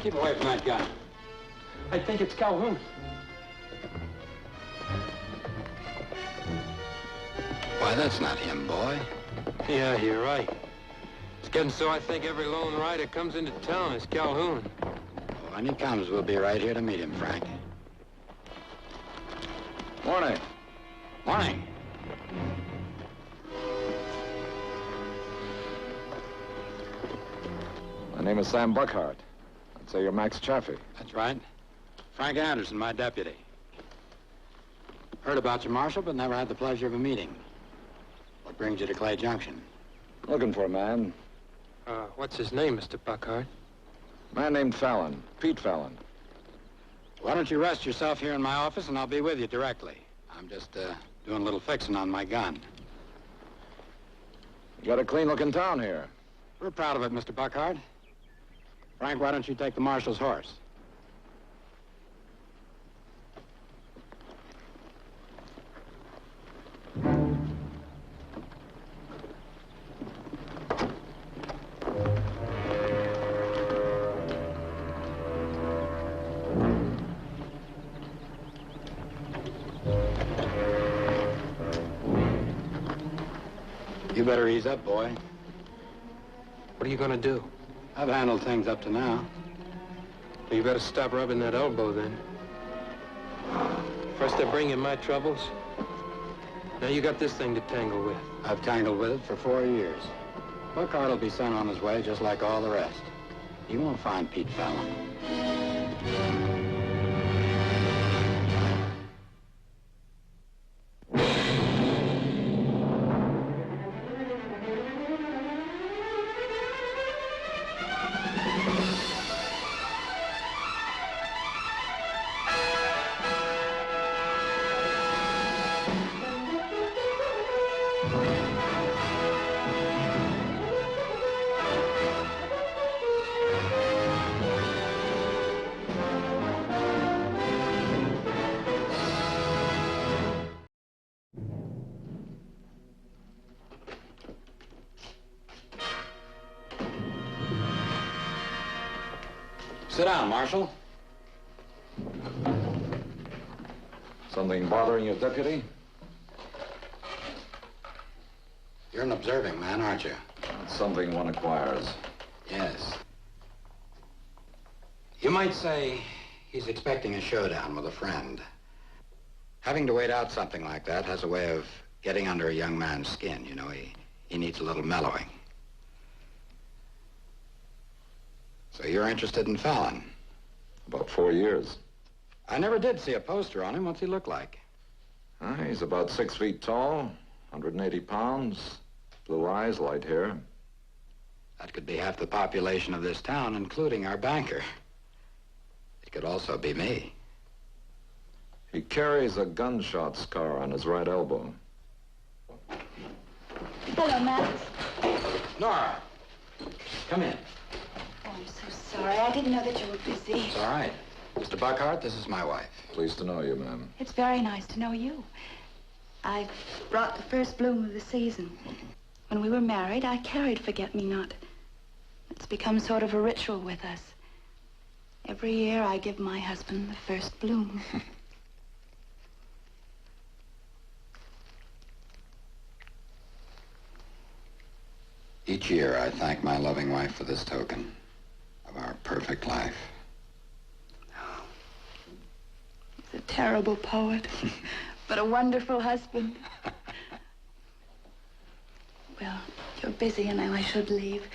Keep away from that gun. I think it's Calhoun. Why, that's not him, boy. Yeah, you're right. It's getting so I think every lone rider comes into town is Calhoun. When he comes, we'll be right here to meet him, Frank. Morning. Morning. My name is Sam Buckhart. I'd say you're Max Chaffee. That's right. Frank Anderson, my deputy. Heard about you, Marshal, but never had the pleasure of a meeting. What brings you to Clay Junction? Looking for a man. What's his name, Mr. Buckhart? Man named Fallon. Pete Fallon. Why don't you rest yourself here in my office, and I'll be with you directly. I'm just, doing a little fixing on my gun. You got a clean-looking town here. We're proud of it, Mr. Buckhart. Frank, why don't you take the Marshal's horse? You better ease up, boy. What are you gonna do? I've handled things up to now. Well, you better stop rubbing that elbow, then. First I bring you my troubles. Now you got this thing to tangle with. I've tangled with it for 4 years. Buckhart will be sent on his way just like all the rest. You won't find Pete Fallon. Sit down, Marshal. Something bothering you, Deputy? You're an observing man, aren't you? It's something one acquires. Yes. You might say he's expecting a showdown with a friend. Having to wait out something like that has a way of getting under a young man's skin, you know. He needs a little mellowing. So you're interested in Fallon? About 4 years. I never did see a poster on him. What's he look like? He's about 6 feet tall, 180 pounds, blue eyes, light hair. That could be half the population of this town, including our banker. It could also be me. He carries a gunshot scar on his right elbow. Hello, Max. Nora, come in. Oh, I'm so sorry. I didn't know that you were busy. It's all right. Mr. Buckhart, this is my wife. Pleased to know you, ma'am. It's very nice to know you. I brought the first bloom of the season. When we were married, I carried Forget-Me-Not. It's become sort of a ritual with us. Every year, I give my husband the first bloom. Each year, I thank my loving wife for this token of our perfect life. He's a terrible poet, but a wonderful husband. Well, you're busy and I should leave.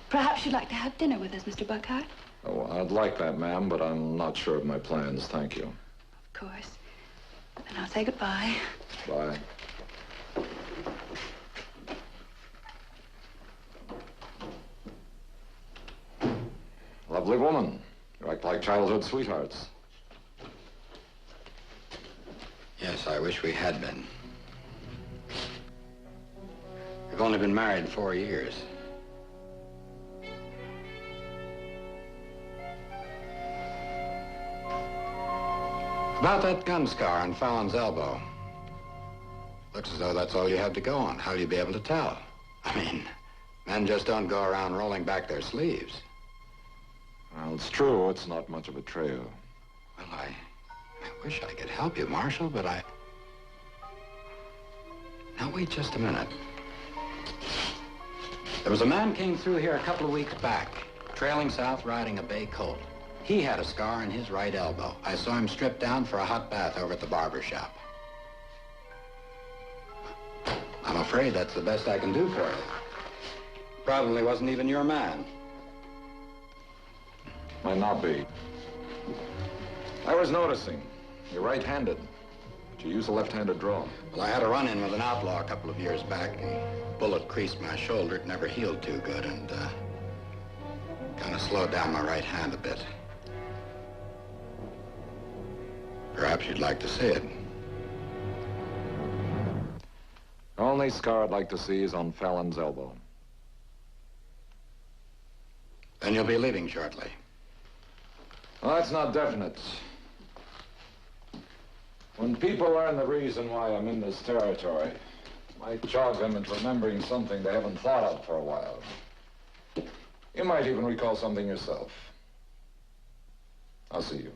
Perhaps you'd like to have dinner with us, Mr. Buckhart? Oh, I'd like that, ma'am, but I'm not sure of my plans. Thank you. Of course. Then I'll say goodbye. Bye. Lovely woman. You act like childhood sweethearts. Yes, I wish we had been. We've only been married 4 years. About that gun scar on Fallon's elbow. Looks as though that's all you have to go on. How'll you be able to tell? I mean, men just don't go around rolling back their sleeves. Well, it's true. It's not much of a trail. Well, I wish I could help you, Marshal, but I... Now, wait just a minute. There was a man came through here a couple of weeks back, trailing south riding a bay colt. He had a scar on his right elbow. I saw him stripped down for a hot bath over at the barber shop. I'm afraid that's the best I can do for you. Probably wasn't even your man. Might not be. I was noticing. You're right-handed, but you use a left-handed draw. Well, I had a run-in with an outlaw a couple of years back. The bullet creased my shoulder. It never healed too good, and kind of slowed down my right hand a bit. Perhaps you'd like to see it. The only scar I'd like to see is on Fallon's elbow. Then you'll be leaving shortly. Well, that's not definite. When people learn the reason why I'm in this territory, it might jog them into remembering something they haven't thought of for a while. You might even recall something yourself. I'll see you.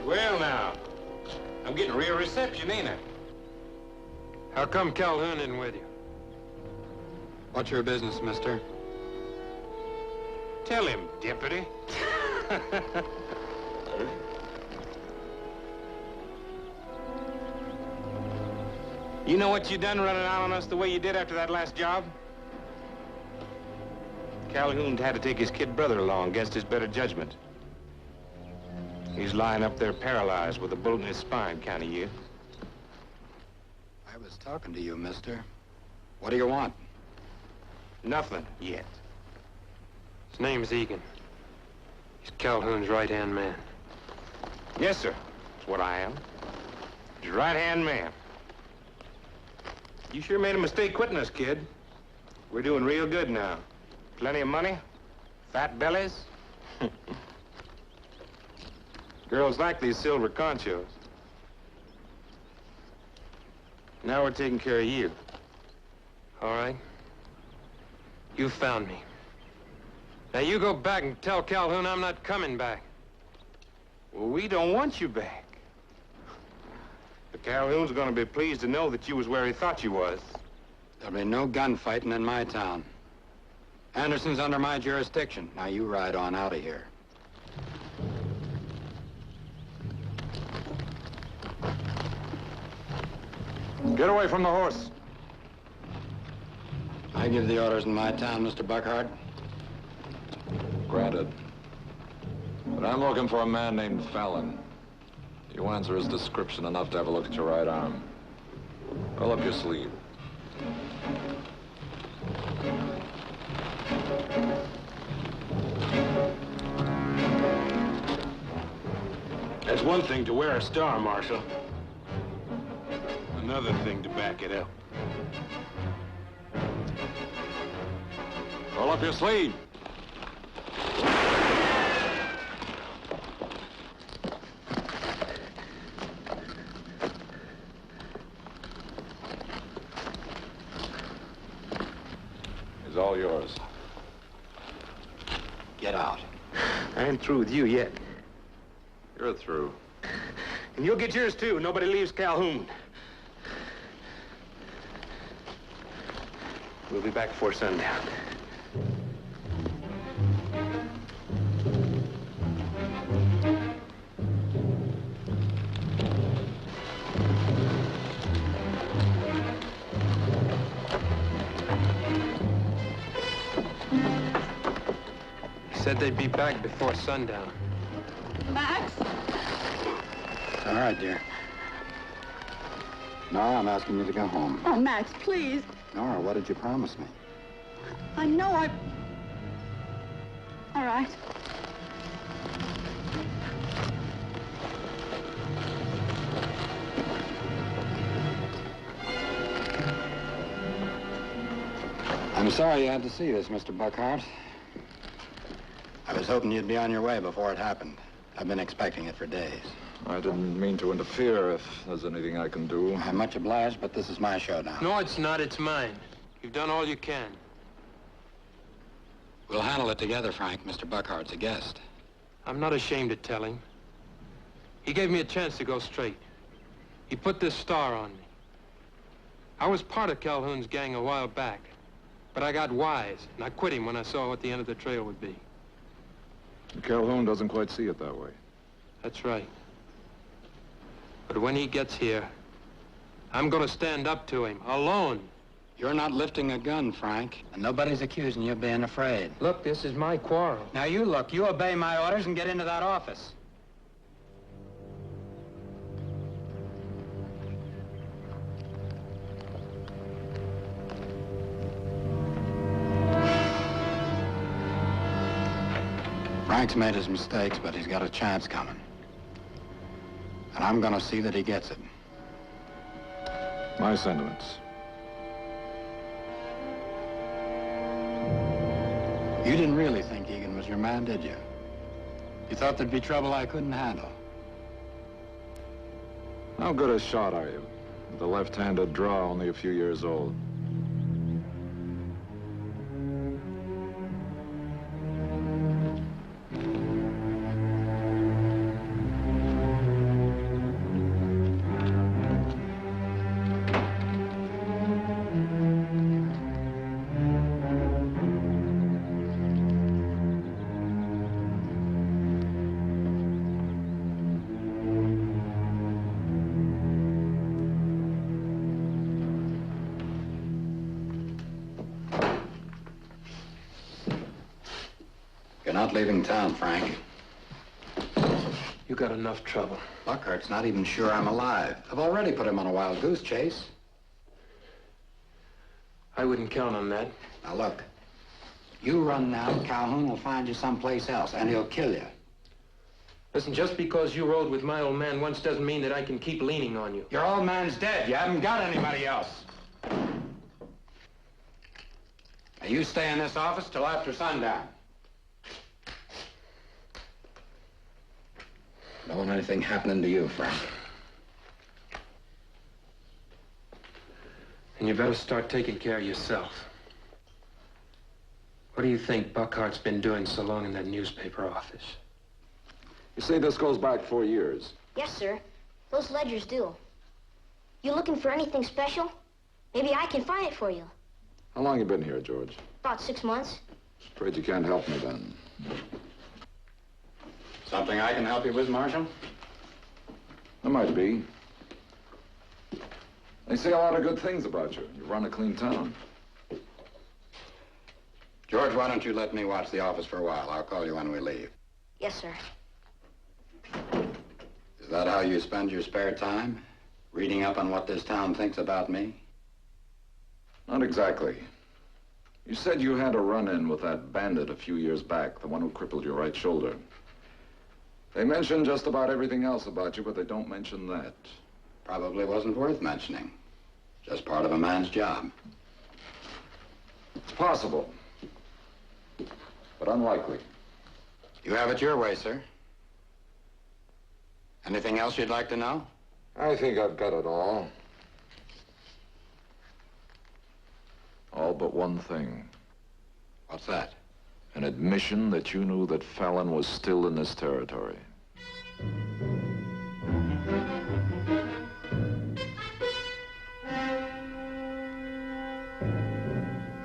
Well, now, I'm getting a real reception, ain't I? How come Calhoun isn't with you? What's your business, mister? Tell him, Deputy. You know what you done running out on us the way you did after that last job? Calhoun had to take his kid brother along against his better judgment. He's lying up there paralyzed with a bullet in his spine, county you. I was talking to you, mister. What do you want? Nothing yet. His name's Egan. He's Calhoun's right-hand man. Yes, sir. That's what I am. His right-hand man. You sure made a mistake quitting us, kid. We're doing real good now. Plenty of money, fat bellies. Girls like these silver conchos. Now we're taking care of you. All right? You found me. Now you go back and tell Calhoun I'm not coming back. Well, we don't want you back. But Calhoun's gonna be pleased to know that you was where he thought you was. There'll be no gunfighting in my town. Anderson's under my jurisdiction. Now you ride on out of here. Get away from the horse. I give the orders in my town, Mr. Buckhart. Granted. But I'm looking for a man named Fallon. You answer his description enough to have a look at your right arm. Roll up your sleeve. That's one thing to wear a star, Marshal. Another thing to back it up. Roll up your sleeve. It's all yours. Get out. I ain't through with you yet. You're through. And you'll get yours, too. Nobody leaves Calhoun. We'll be back before sundown. said they'd be back before sundown. Max? It's all right, dear. Nora, I'm asking you to go home. Oh, Max, please. Nora, what did you promise me? I know All right. I'm sorry you had to see this, Mr. Buckhart. I was hoping you'd be on your way before it happened. I've been expecting it for days. I didn't mean to interfere if there's anything I can do. I'm much obliged, but this is my show now. No, it's not. It's mine. You've done all you can. We'll handle it together, Frank. Mr. Buckhart's a guest. I'm not ashamed to tell him. He gave me a chance to go straight. He put this star on me. I was part of Calhoun's gang a while back, but I got wise, and I quit him when I saw what the end of the trail would be. Calhoun doesn't quite see it that way. That's right. But when he gets here, I'm gonna stand up to him, alone. You're not lifting a gun, Frank, and nobody's accusing you of being afraid. Look, this is my quarrel. Now you look. You obey my orders and get into that office. Frank's made his mistakes, but he's got a chance coming. And I'm gonna see that he gets it. My sentiments. You didn't really think Egan was your man, did you? You thought there'd be trouble I couldn't handle. How good a shot are you? With a left-handed draw, only a few years old. You're not leaving town, Frank. You got enough trouble. Buckhart's not even sure I'm alive. I've already put him on a wild goose chase. I wouldn't count on that. Now look, you run now, Calhoun will find you someplace else, and he'll kill you. Listen, just because you rode with my old man once doesn't mean that I can keep leaning on you. Your old man's dead. You haven't got anybody else. Now you stay in this office till after sundown. Don't want anything happening to you, Frank. And you better start taking care of yourself. What do you think Buckhart's been doing so long in that newspaper office? You say this goes back 4 years? Yes, sir. Those ledgers do. You looking for anything special? Maybe I can find it for you. How long you been here, George? About 6 months. Afraid you can't help me then. Something I can help you with, Marshal? There might be. They say a lot of good things about you. You run a clean town. George, why don't you let me watch the office for a while? I'll call you when we leave. Yes, sir. Is that how you spend your spare time? Reading up on what this town thinks about me? Not exactly. You said you had a run-in with that bandit a few years back, the one who crippled your right shoulder. They mention just about everything else about you, but they don't mention that. Probably wasn't worth mentioning. Just part of a man's job. It's possible, but unlikely. You have it your way, sir. Anything else you'd like to know? I think I've got it all. All but one thing. What's that? An admission that you knew that Fallon was still in this territory. A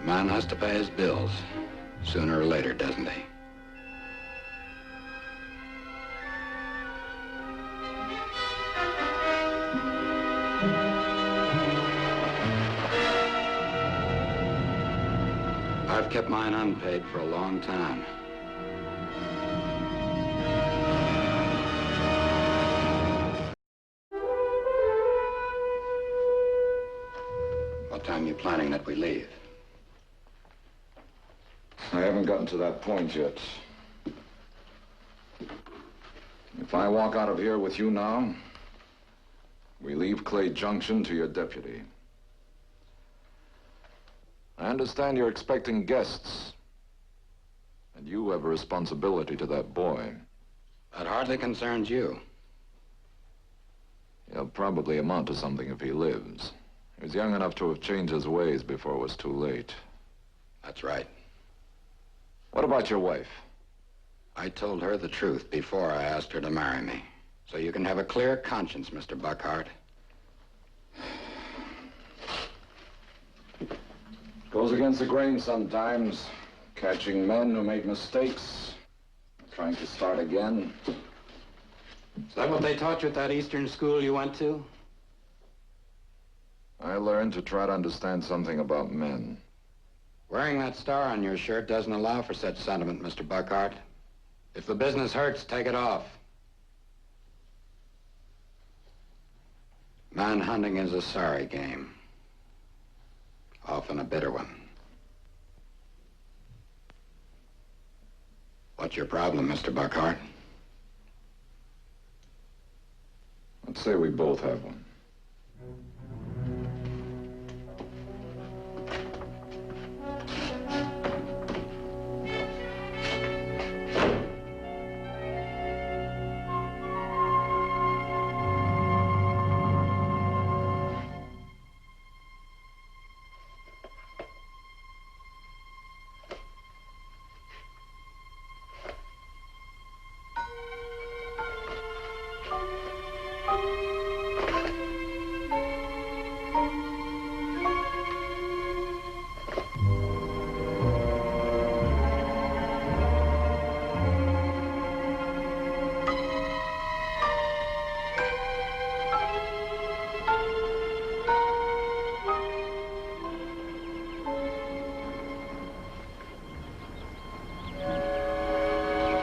man has to pay his bills, sooner or later, doesn't he? I've kept mine unpaid for a long time. What time are you planning that we leave? I haven't gotten to that point yet. If I walk out of here with you now, we leave Clay Junction to your deputy. I understand you're expecting guests, and you have a responsibility to that boy. That hardly concerns you. He'll probably amount to something if he lives. He's young enough to have changed his ways before it was too late. That's right. What about your wife? I told her the truth before I asked her to marry me. So you can have a clear conscience, Mr. Buckhart. Goes against the grain sometimes. Catching men who make mistakes. Trying to start again. Is that what they taught you at that Eastern school you went to? I learned to try to understand something about men. Wearing that star on your shirt doesn't allow for such sentiment, Mr. Buckhart. If the business hurts, take it off. Manhunting is a sorry game. Often a bitter one. What's your problem, Mr. Buckhart? Let's say we both have one.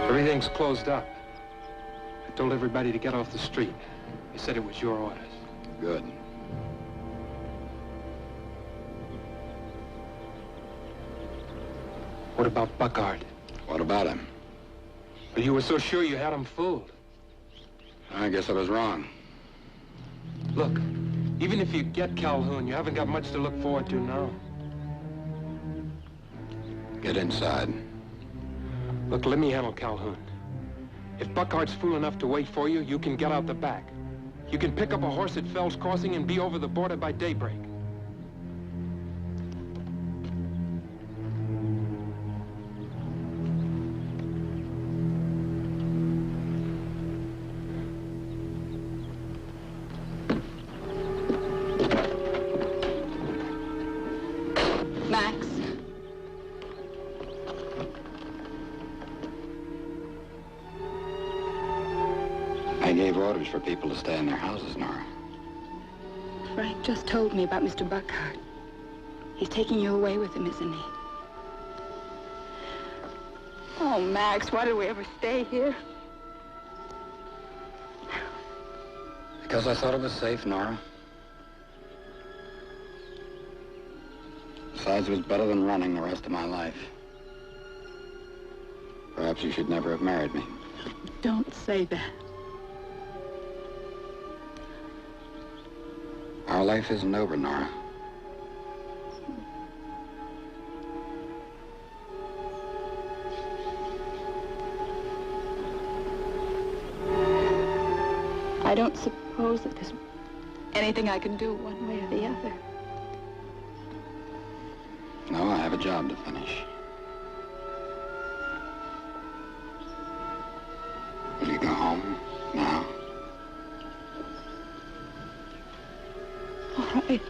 Everything's closed up. I told everybody to get off the street. They said it was your orders. Good. What about Buckhart? What about him? Well, you were so sure you had him fooled. I guess I was wrong. Look, even if you get Calhoun, you haven't got much to look forward to now. Get inside. Look, let me handle Calhoun. If Buckhart's fool enough to wait for you, you can get out the back. You can pick up a horse at Fell's Crossing and be over the border by daybreak. Max. I gave orders for people to stay in their houses, Nora. Frank just told me about Mr. Buckhart. He's taking you away with him, isn't he? Oh, Max, why did we ever stay here? Because I thought it was safe, Nora. Besides, it was better than running the rest of my life. Perhaps you should never have married me. Don't say that. Our life isn't over, Nora. I don't suppose that there's anything I can do one way or the other. No, I have a job to finish. Will you go home now? All right.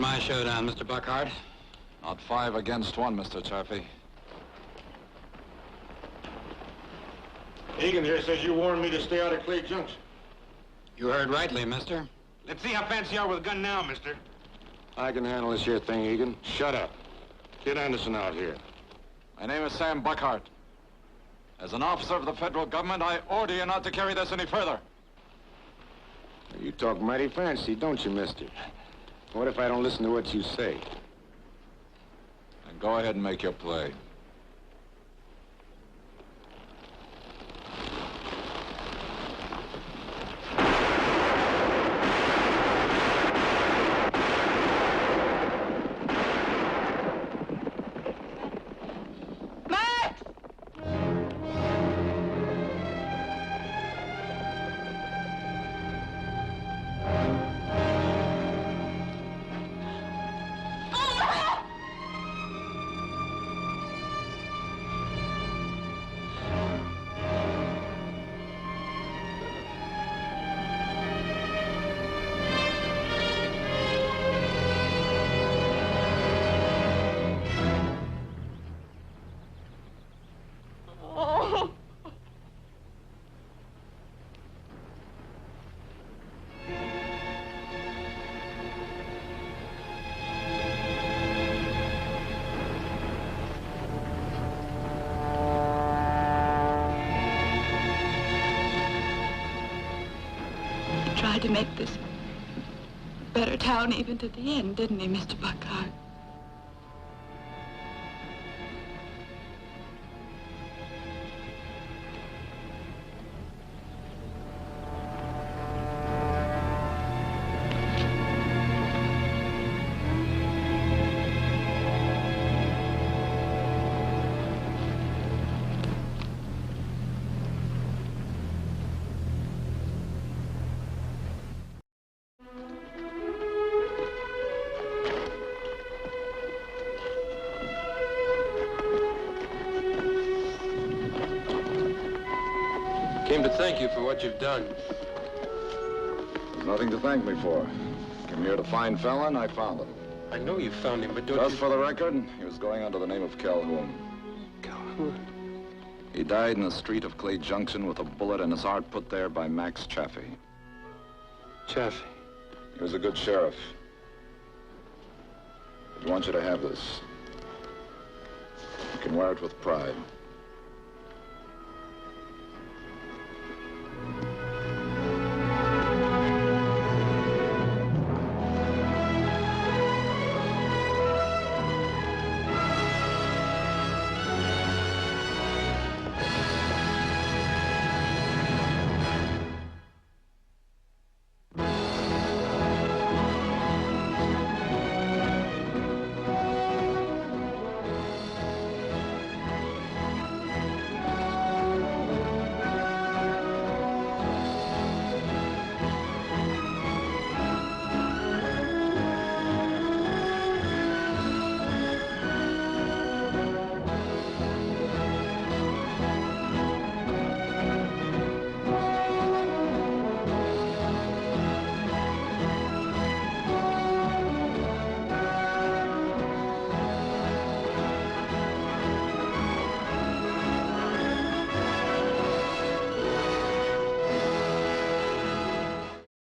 my showdown, Mr. Buckhart. Not 5 against 1, Mr. Chaffee. Egan here says you warned me to stay out of Clay Junction. You heard rightly, mister. Let's see how fancy you are with a gun now, mister. I can handle this here thing, Egan. Shut up. Kid Anderson out here. My name is Sam Buckhart. As an officer of the federal government, I order you not to carry this any further. You talk mighty fancy, don't you, mister? What if I don't listen to what you say? And go ahead and make your play. Tried to make this a better town even to the end, didn't he, Mr. Buckhart? Came to thank you for what you've done. There's nothing to thank me for. Came here to find Fallon, I found him. I know you found him, but don't Just you... for the record, he was going under the name of Calhoun. Calhoun? He died in the street of Clay Junction with a bullet in his heart put there by Max Chaffee. Chaffee. He was a good sheriff. I want you to have this. You can wear it with pride.